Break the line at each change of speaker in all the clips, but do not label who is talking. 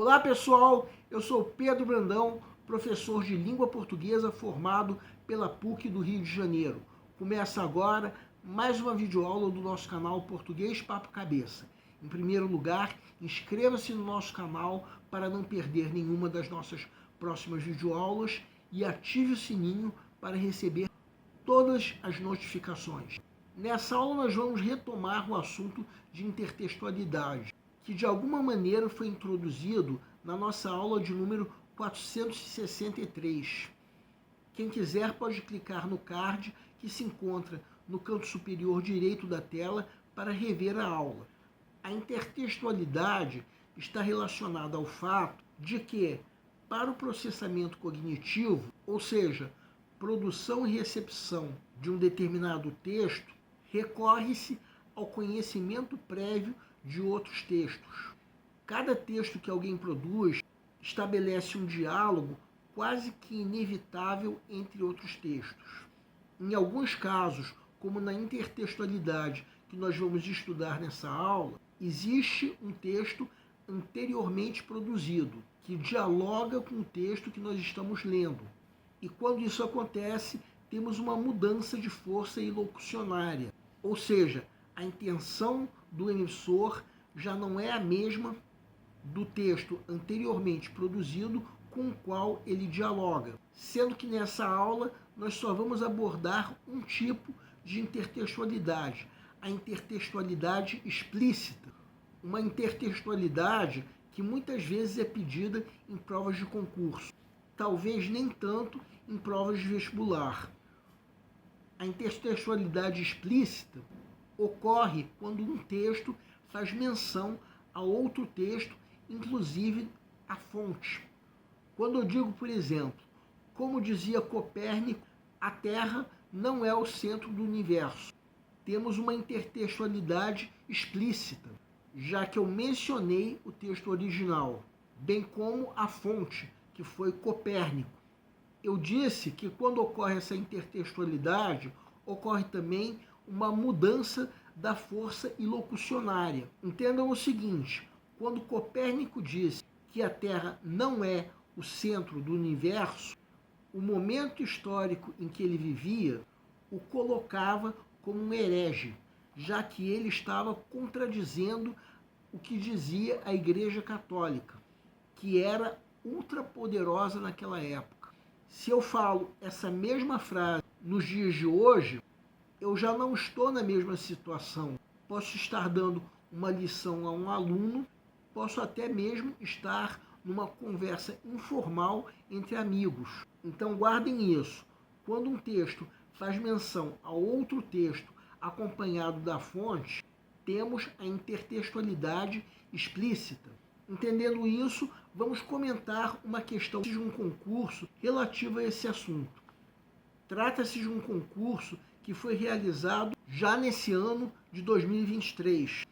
Olá pessoal, eu sou Pedro Brandão, professor de língua portuguesa formado pela PUC do Rio de Janeiro. Começa agora mais uma videoaula do nosso canal Português Papo Cabeça. Em primeiro lugar, inscreva-se no nosso canal para não perder nenhuma das nossas próximas videoaulas e ative o sininho para receber todas as notificações. Nessa aula nós vamos retomar o assunto de intertextualidade, que de alguma maneira foi introduzido na nossa aula de número 463. Quem quiser pode clicar no card que se encontra no canto superior direito da tela para rever a aula. A intertextualidade está relacionada ao fato de que, para o processamento cognitivo, ou seja, produção e recepção de um determinado texto, recorre-se ao conhecimento prévio de outros textos. Cada texto que alguém produz estabelece um diálogo quase que inevitável entre outros textos. Em alguns casos, como na intertextualidade que nós vamos estudar nessa aula, existe um texto anteriormente produzido, que dialoga com o texto que nós estamos lendo. E quando isso acontece, temos uma mudança de força ilocucionária, ou seja, a intenção do emissor já não é a mesma do texto anteriormente produzido com o qual ele dialoga. Sendo que nessa aula nós só vamos abordar um tipo de intertextualidade, a intertextualidade explícita. Uma intertextualidade que muitas vezes é pedida em provas de concurso, talvez nem tanto em provas de vestibular. A intertextualidade explícita ocorre quando um texto faz menção a outro texto, inclusive a fonte. Quando eu digo, por exemplo, como dizia Copérnico, a Terra não é o centro do universo. Temos uma intertextualidade explícita, já que eu mencionei o texto original, bem como a fonte, que foi Copérnico. Eu disse que quando ocorre essa intertextualidade, ocorre também uma mudança da força ilocucionária. Entendam o seguinte, quando Copérnico disse que a Terra não é o centro do universo, o momento histórico em que ele vivia o colocava como um herege, já que ele estava contradizendo o que dizia a Igreja Católica, que era ultrapoderosa naquela época. Se eu falo essa mesma frase nos dias de hoje, eu já não estou na mesma situação. Posso estar dando uma lição a um aluno, posso até mesmo estar numa conversa informal entre amigos. Então guardem isso. Quando um texto faz menção a outro texto acompanhado da fonte, temos a intertextualidade explícita. Entendendo isso, vamos comentar uma questão de um concurso relativo a esse assunto. Trata-se de um concurso que foi realizado já nesse ano de 2023,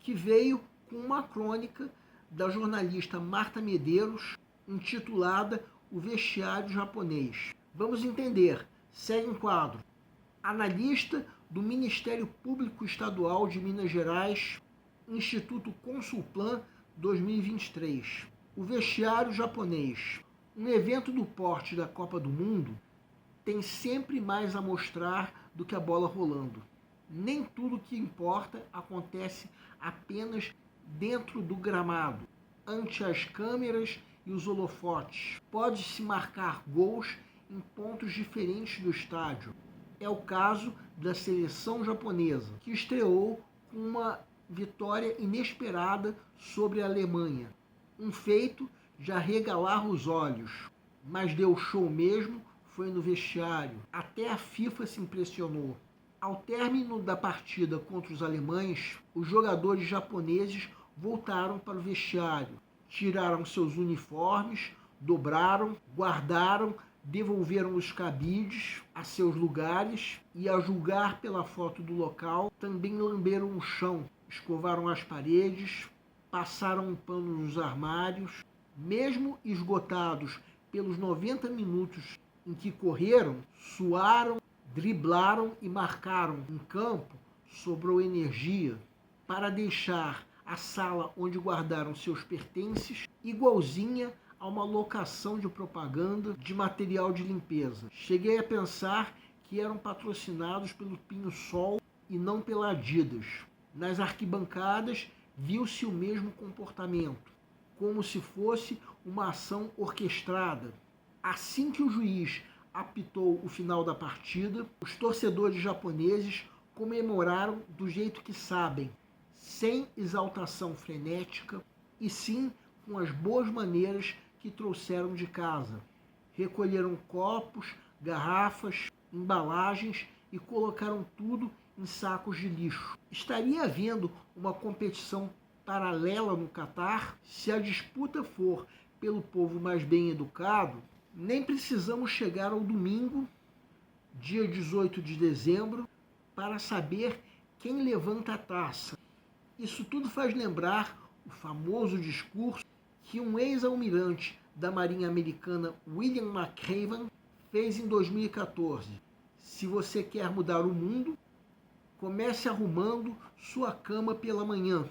que veio com uma crônica da jornalista Marta Medeiros, intitulada O Vestiário Japonês. Vamos entender. Segue um quadro. Analista do Ministério Público Estadual de Minas Gerais, Instituto Consulplan 2023. O vestiário japonês. Um evento do porte da Copa do Mundo tem sempre mais a mostrar do que a bola rolando. Nem tudo que importa acontece apenas dentro do gramado, ante as câmeras e os holofotes. Pode-se marcar gols em pontos diferentes do estádio. É o caso da seleção japonesa, que estreou com uma vitória inesperada sobre a Alemanha. Um feito de arregalar os olhos, mas deu show mesmo foi no vestiário. Até a FIFA se impressionou. Ao término da partida contra os alemães, os jogadores japoneses voltaram para o vestiário, tiraram seus uniformes, dobraram, guardaram, devolveram os cabides a seus lugares e, a julgar pela foto do local, também lamberam o chão, escovaram as paredes, passaram um pano nos armários. Mesmo esgotados pelos 90 minutos em que correram, suaram, driblaram e marcaram em campo, sobrou energia para deixar a sala onde guardaram seus pertences, igualzinha a uma locação de propaganda de material de limpeza. Cheguei a pensar que eram patrocinados pelo Pinho Sol e não pela Adidas. Nas arquibancadas viu-se o mesmo comportamento, como se fosse uma ação orquestrada. Assim que o juiz apitou o final da partida, os torcedores japoneses comemoraram do jeito que sabem, sem exaltação frenética, e sim com as boas maneiras que trouxeram de casa. Recolheram copos, garrafas, embalagens e colocaram tudo em sacos de lixo. Estaria havendo uma competição paralela no Catar? Se a disputa for pelo povo mais bem educado, nem precisamos chegar ao domingo, dia 18 de dezembro, para saber quem levanta a taça. Isso tudo faz lembrar o famoso discurso que um ex-almirante da Marinha Americana, William McRaven, fez em 2014. Se você quer mudar o mundo, comece arrumando sua cama pela manhã.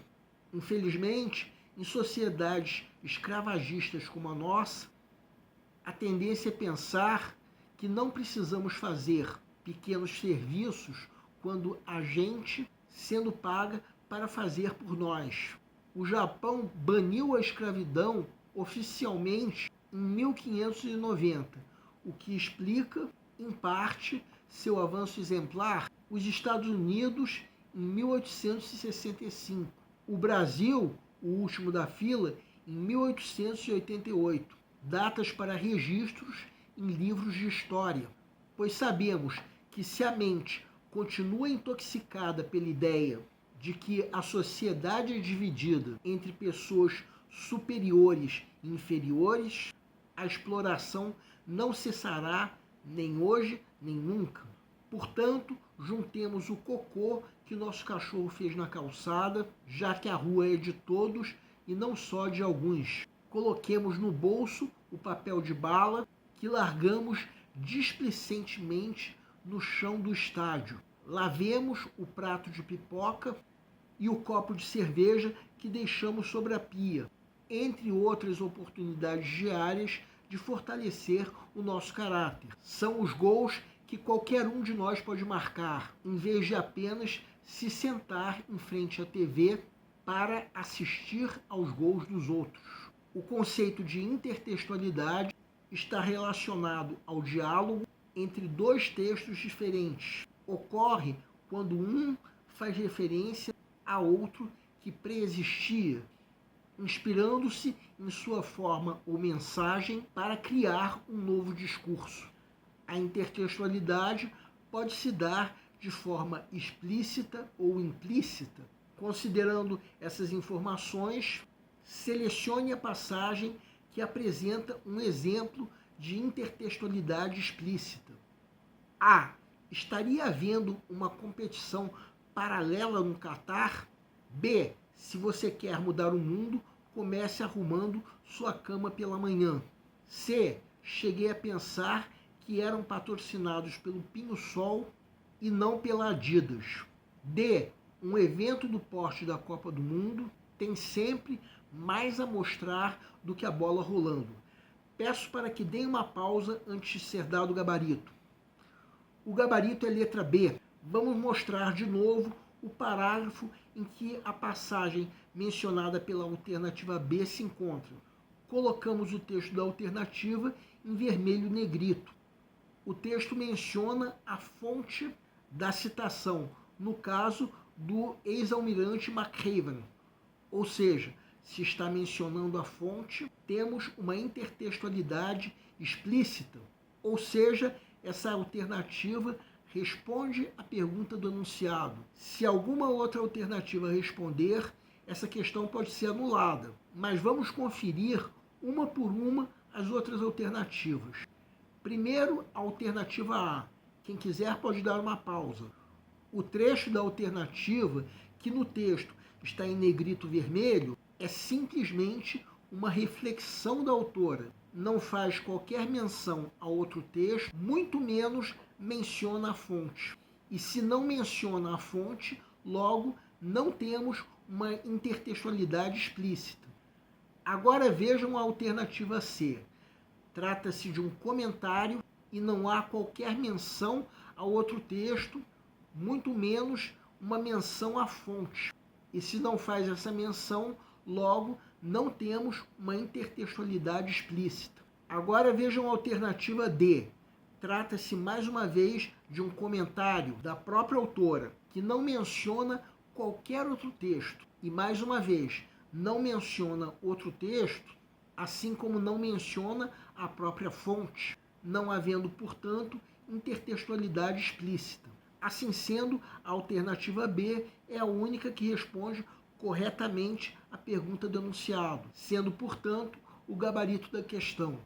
Infelizmente, em sociedades escravagistas como a nossa, a tendência é pensar que não precisamos fazer pequenos serviços quando a gente sendo paga para fazer por nós. O Japão baniu a escravidão oficialmente em 1590, o que explica, em parte, seu avanço exemplar. Os Estados Unidos em 1865. O Brasil, o último da fila, em 1888. Datas para registros em livros de história, pois sabemos que se a mente continua intoxicada pela ideia de que a sociedade é dividida entre pessoas superiores e inferiores, a exploração não cessará nem hoje nem nunca. Portanto, juntemos o cocô que nosso cachorro fez na calçada, já que a rua é de todos e não só de alguns. Coloquemos no bolso o papel de bala que largamos displicentemente no chão do estádio. Lavemos o prato de pipoca e o copo de cerveja que deixamos sobre a pia, entre outras oportunidades diárias de fortalecer o nosso caráter. São os gols que qualquer um de nós pode marcar, em vez de apenas se sentar em frente à TV para assistir aos gols dos outros. O conceito de intertextualidade está relacionado ao diálogo entre dois textos diferentes. Ocorre quando um faz referência a outro que preexistia, inspirando-se em sua forma ou mensagem para criar um novo discurso. A intertextualidade pode se dar de forma explícita ou implícita. Considerando essas informações, selecione a passagem que apresenta um exemplo de intertextualidade explícita. A. Estaria havendo uma competição paralela no Catar? B. Se você quer mudar o mundo, comece arrumando sua cama pela manhã. C. Cheguei a pensar que eram patrocinados pelo Pinho Sol e não pela Adidas. D. Um evento do porte da Copa do Mundo tem sempre mais a mostrar do que a bola rolando. Peço para que deem uma pausa antes de ser dado o gabarito. O gabarito é letra B. Vamos mostrar de novo o parágrafo em que a passagem mencionada pela alternativa B se encontra. Colocamos o texto da alternativa em vermelho negrito. O texto menciona a fonte da citação, no caso do ex-almirante McRaven. Ou seja, se está mencionando a fonte, temos uma intertextualidade explícita. Ou seja, essa alternativa responde à pergunta do enunciado. Se alguma outra alternativa responder, essa questão pode ser anulada. Mas vamos conferir uma por uma as outras alternativas. Primeiro, a alternativa A. Quem quiser pode dar uma pausa. O trecho da alternativa, que no texto está em negrito vermelho, é simplesmente uma reflexão da autora. Não faz qualquer menção a outro texto, muito menos menciona a fonte. E se não menciona a fonte, logo não temos uma intertextualidade explícita. Agora vejam a alternativa C. Trata-se de um comentário e não há qualquer menção a outro texto, muito menos uma menção à fonte. E se não faz essa menção, logo não temos uma intertextualidade explícita. Agora vejam a alternativa D. Trata-se mais uma vez de um comentário da própria autora, que não menciona qualquer outro texto. E mais uma vez, não menciona outro texto, assim como não menciona a própria fonte, não havendo, portanto, intertextualidade explícita. Assim sendo, a alternativa B é a única que responde corretamente à pergunta do enunciado, sendo, portanto, o gabarito da questão.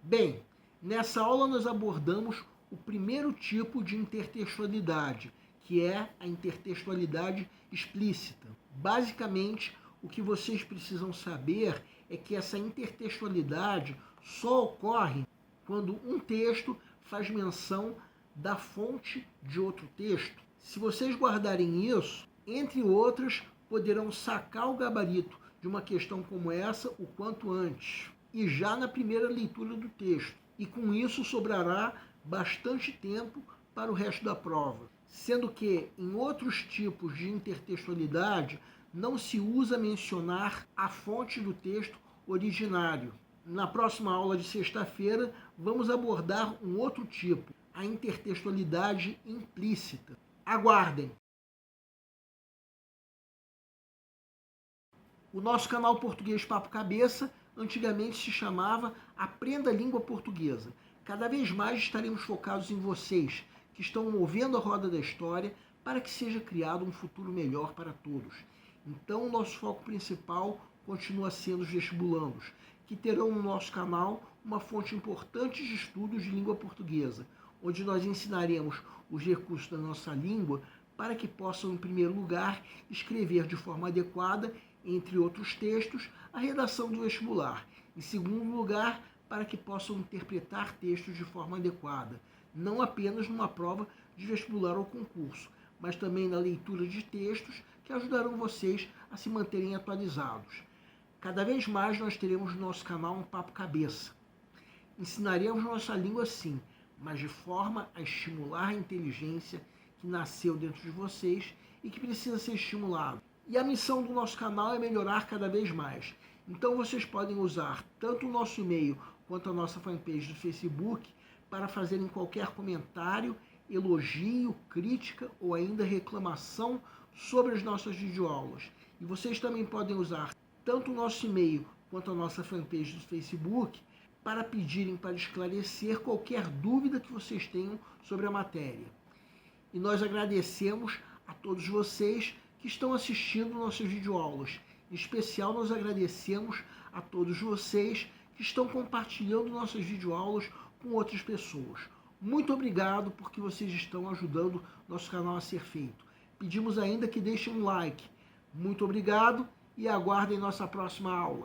Bem, nessa aula nós abordamos o primeiro tipo de intertextualidade, que é a intertextualidade explícita. Basicamente, o que vocês precisam saber é que essa intertextualidade só ocorre quando um texto faz menção da fonte de outro texto. Se vocês guardarem isso, entre outras, poderão sacar o gabarito de uma questão como essa o quanto antes, e já na primeira leitura do texto. E com isso sobrará bastante tempo para o resto da prova. Sendo que, em outros tipos de intertextualidade, não se usa mencionar a fonte do texto originário. Na próxima aula de sexta-feira, vamos abordar um outro tipo, a intertextualidade implícita. Aguardem! O nosso canal Português Papo Cabeça antigamente se chamava Aprenda a Língua Portuguesa. Cada vez mais estaremos focados em vocês, que estão movendo a roda da história para que seja criado um futuro melhor para todos. Então, o nosso foco principal continua sendo os vestibulandos, que terão no nosso canal uma fonte importante de estudos de língua portuguesa, onde nós ensinaremos os recursos da nossa língua para que possam, em primeiro lugar, escrever de forma adequada, entre outros textos, a redação do vestibular. Em segundo lugar, para que possam interpretar textos de forma adequada, não apenas numa prova de vestibular ou concurso, mas também na leitura de textos que ajudarão vocês a se manterem atualizados. Cada vez mais nós teremos no nosso canal um Papo Cabeça. Ensinaremos nossa língua sim, mas de forma a estimular a inteligência que nasceu dentro de vocês e que precisa ser estimulada. E a missão do nosso canal é melhorar cada vez mais. Então vocês podem usar tanto o nosso e-mail quanto a nossa fanpage do Facebook para fazerem qualquer comentário, elogio, crítica ou ainda reclamação sobre as nossas videoaulas. E vocês também podem usar tanto o nosso e-mail quanto a nossa fanpage do Facebook para pedirem para esclarecer qualquer dúvida que vocês tenham sobre a matéria. E nós agradecemos a todos vocês que estão assistindo nossas videoaulas. Em especial, nós agradecemos a todos vocês que estão compartilhando nossas videoaulas com outras pessoas. Muito obrigado porque vocês estão ajudando nosso canal a ser feito. Pedimos ainda que deixem um like. Muito obrigado e aguardem nossa próxima aula.